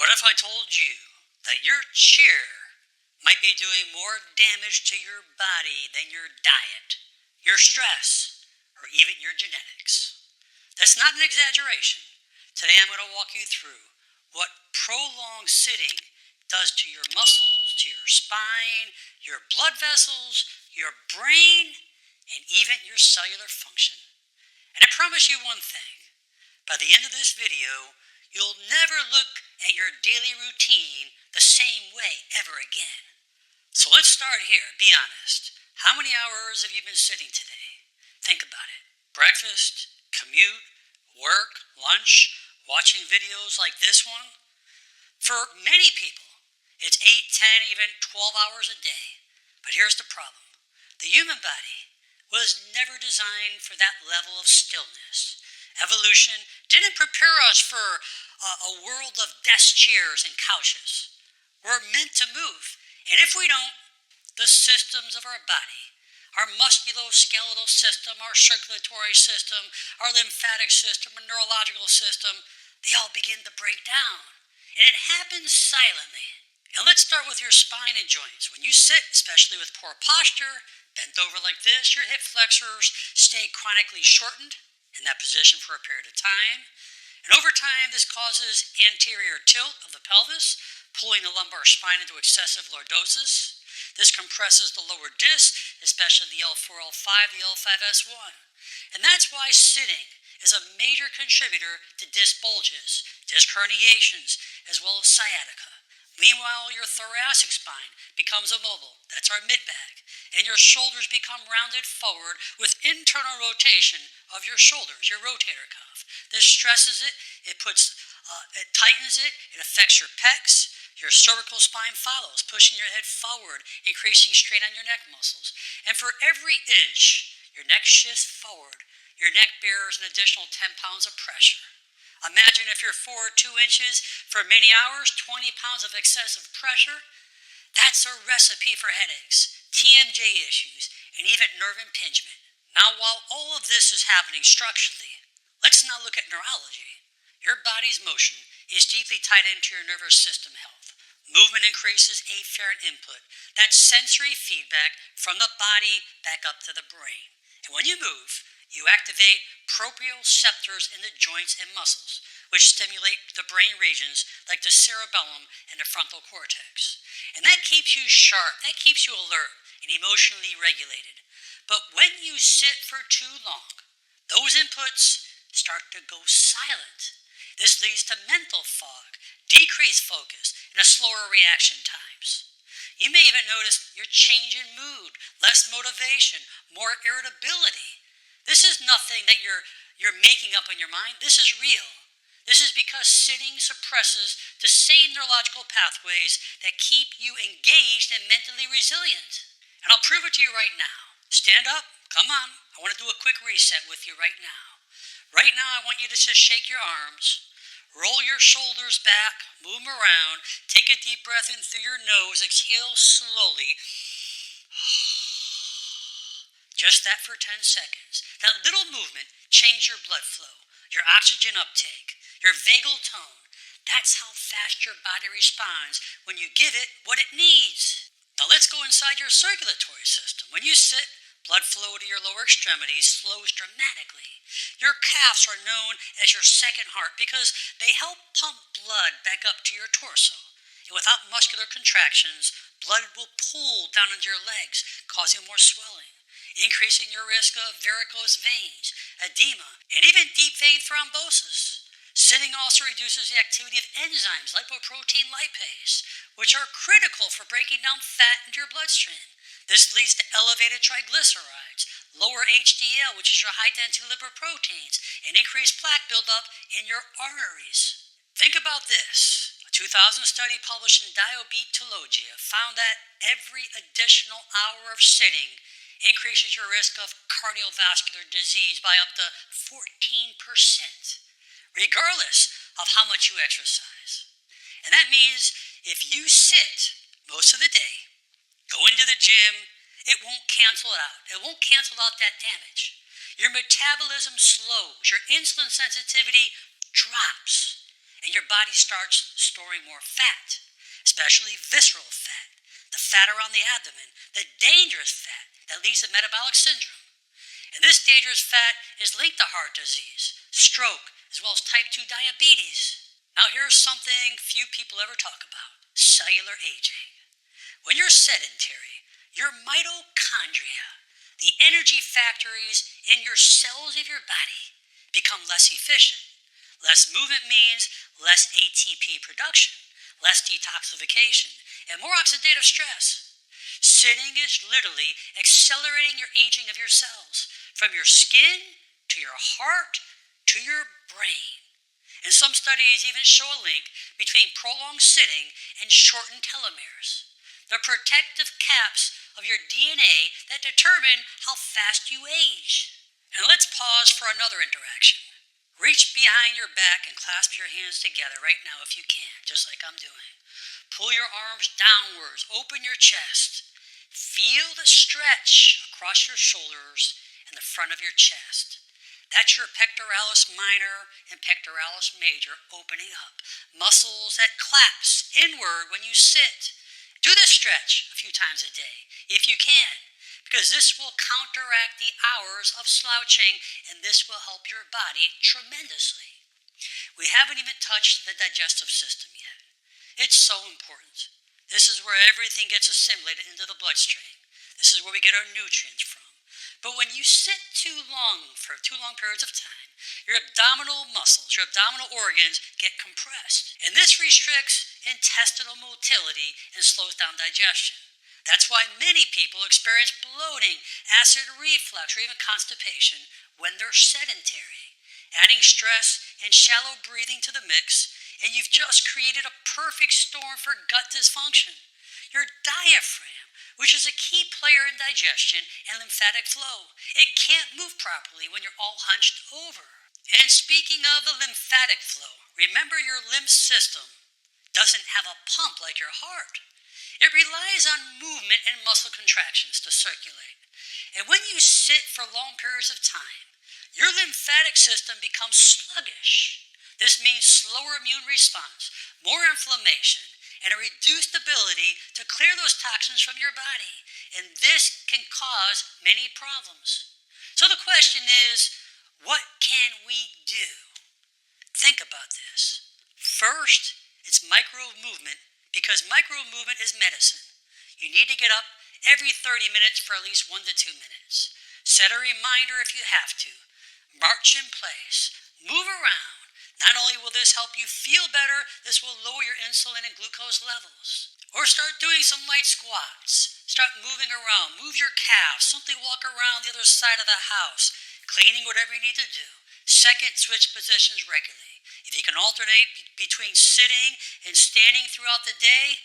What if I told you that your chair might be doing more damage to your body than your diet, your stress, or even your genetics? That's not an exaggeration. Today I'm going to walk you through what prolonged sitting does to your muscles, to your spine, your blood vessels, your brain, and even your cellular function. And I promise you one thing. By the end of this video, you'll never look at your daily routine the same way ever again. So let's start here. Be honest. How many hours have you been sitting today? Think about it. Breakfast, commute, work, lunch, watching videos like this one? For many people, it's 8, 10, even 12 hours a day. But here's the problem. The human body was never designed for that level of stillness. Evolution didn't prepare us for a world of desk chairs and couches. We're meant to move. And if we don't, the systems of our body, our musculoskeletal system, our circulatory system, our lymphatic system, our neurological system, they all begin to break down. And it happens silently. And let's start with your spine and joints. When you sit, especially with poor posture, bent over like this, your hip flexors stay chronically shortened in that position for a period of time. And over time, this causes anterior tilt of the pelvis, pulling the lumbar spine into excessive lordosis. This compresses the lower disc, especially the L4, L5, the L5S1. And that's why sitting is a major contributor to disc bulges, disc herniations, as well as sciatica. Meanwhile, your thoracic spine becomes immobile. That's our mid-back. And your shoulders become rounded forward with internal rotation of your shoulders, your rotator cuff. This stresses it, it tightens it, it affects your pecs. Your cervical spine follows, pushing your head forward, increasing strain on your neck muscles. And for every inch your neck shifts forward, your neck bears an additional 10 pounds of pressure. Imagine if you're forward 2 inches for many hours, 20 pounds of excessive pressure. That's a recipe for headaches, TMJ issues, and even nerve impingement. Now, while all of this is happening structurally, let's now look at neurology. Your body's motion is deeply tied into your nervous system health. Movement increases afferent input, that's sensory feedback from the body back up to the brain. And when you move, you activate proprioceptors in the joints and muscles, which stimulate the brain regions like the cerebellum and the frontal cortex. And that keeps you sharp, that keeps you alert and emotionally regulated. But when you sit for too long, those inputs start to go silent. This leads to mental fog, decreased focus, and a slower reaction times. You may even notice your change in mood, less motivation, more irritability. This is nothing that you're making up in your mind. This is real. This is because sitting suppresses the same neurological pathways that keep you engaged and mentally resilient. And I'll prove it to you right now. Stand up. Come on. I want to do a quick reset with you right now. Right now, I want you to just shake your arms. Roll your shoulders back. Move them around. Take a deep breath in through your nose. Exhale slowly. Just that for 10 seconds. That little movement changed your blood flow, your oxygen uptake, your vagal tone. That's how fast your body responds when you give it what it needs. Now let's go inside your circulatory system. When you sit, blood flow to your lower extremities slows dramatically. Your calves are known as your second heart because they help pump blood back up to your torso. And without muscular contractions, blood will pool down into your legs, causing more swelling, increasing your risk of varicose veins, edema, and even deep vein thrombosis. Sitting also reduces the activity of enzymes, lipoprotein lipase, which are critical for breaking down fat into your bloodstream. This leads to elevated triglycerides, lower HDL, which is your high-density lipoproteins, and increased plaque buildup in your arteries. Think about this. A 2000 study published in Diabetologia found that every additional hour of sitting increases your risk of cardiovascular disease by up to 14%, regardless of how much you exercise. And that means if you sit most of the day, go into the gym, it won't cancel it out. It won't cancel out that damage. Your metabolism slows, your insulin sensitivity drops, and your body body starts storing more fat, especially visceral fat, the fat around the abdomen, the dangerous fat that leads to metabolic syndrome. And this dangerous fat is linked to heart disease, stroke, as well as type 2 diabetes. Now here's something few people ever talk about: cellular aging. When you're sedentary, your mitochondria, the energy factories in your cells of your body, become less efficient. Less movement means less ATP production, less detoxification, and more oxidative stress. Sitting is literally accelerating your aging of your cells, from your skin to your heart to your brain. And some studies even show a link between prolonged sitting and shortened telomeres, the protective caps of your DNA that determine how fast you age. And let's pause for another interaction. Reach behind your back and clasp your hands together right now if you can, just like I'm doing. Pull your arms downwards, open your chest. Feel the stretch across your shoulders and the front of your chest. That's your pectoralis minor and pectoralis major opening up. Muscles that collapse inward when you sit. Do this stretch a few times a day, if you can, because this will counteract the hours of slouching, and this will help your body tremendously. We haven't even touched the digestive system yet. It's so important. This is where everything gets assimilated into the bloodstream. This is where we get our nutrients from. But when you sit too long for too long periods of time, your abdominal muscles, your abdominal organs get compressed. And this restricts intestinal motility and slows down digestion. That's why many people experience bloating, acid reflux, or even constipation when they're sedentary. Adding stress and shallow breathing to the mix, and you've just created a perfect storm for gut dysfunction. Your diaphragm, which is a key player in digestion and lymphatic flow, it can't move properly when you're all hunched over. And speaking of the lymphatic flow, remember your lymph system doesn't have a pump like your heart. It relies on movement and muscle contractions to circulate. And when you sit for long periods of time, your lymphatic system becomes sluggish. This means slower immune response, more inflammation, and a reduced ability to clear those toxins from your body. And this can cause many problems. So the question is, what can we do? Think about this. First, it's micro movement, because micro movement is medicine. You need to get up every 30 minutes for at least 1 to 2 minutes. Set a reminder if you have to. March in place. Move around. Not only will this help you feel better, this will lower your insulin and glucose levels. Or start doing some light squats. Start moving around. Move your calves. Simply walk around the other side of the house, cleaning whatever you need to do. Second, switch positions regularly. If you can alternate between sitting and standing throughout the day,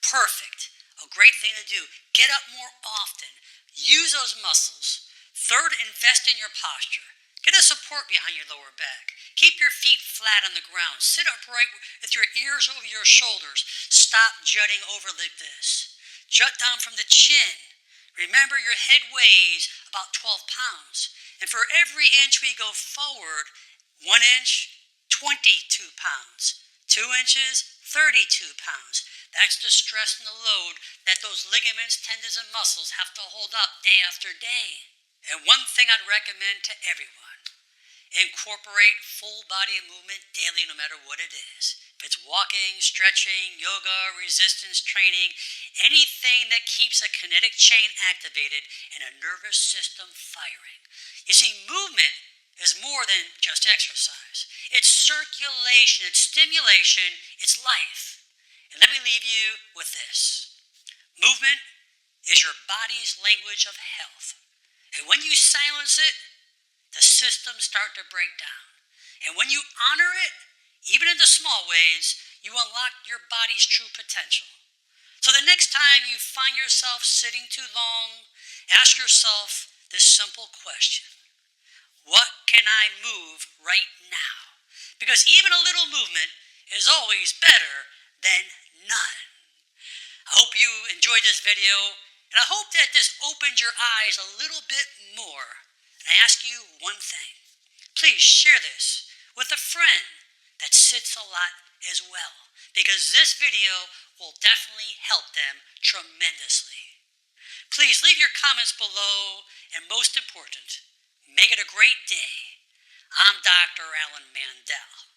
perfect. A great thing to do. Get up more often. Use those muscles. Third, invest in your posture. Get a support behind your lower back. Keep your feet flat on the ground. Sit upright with your ears over your shoulders. Stop jutting over like this. Jut down from the chin. Remember, your head weighs about 12 pounds. And for every inch we go forward, 1 inch, 22 pounds. 2 inches, 32 pounds. That's the stress and the load that those ligaments, tendons, and muscles have to hold up day after day. And one thing I'd recommend to everyone: incorporate full body movement daily, no matter what it is. If it's walking, stretching, yoga, resistance training, anything that keeps a kinetic chain activated and a nervous system firing. You see, movement is more than just exercise. It's circulation, it's stimulation, it's life. And let me leave you with this. Movement is your body's language of health. And when you silence it, the systems start to break down. And when you honor it, even in the small ways, you unlock your body's true potential. So the next time you find yourself sitting too long, ask yourself this simple question: what can I move right now? Because even a little movement is always better than none. I hope you enjoyed this video, and I hope that this opened your eyes a little bit more. And I ask you one thing. Please share this with a friend that sits a lot as well, because this video will definitely help them tremendously. Please leave your comments below, and most important, make it a great day. I'm Dr. Alan Mandel.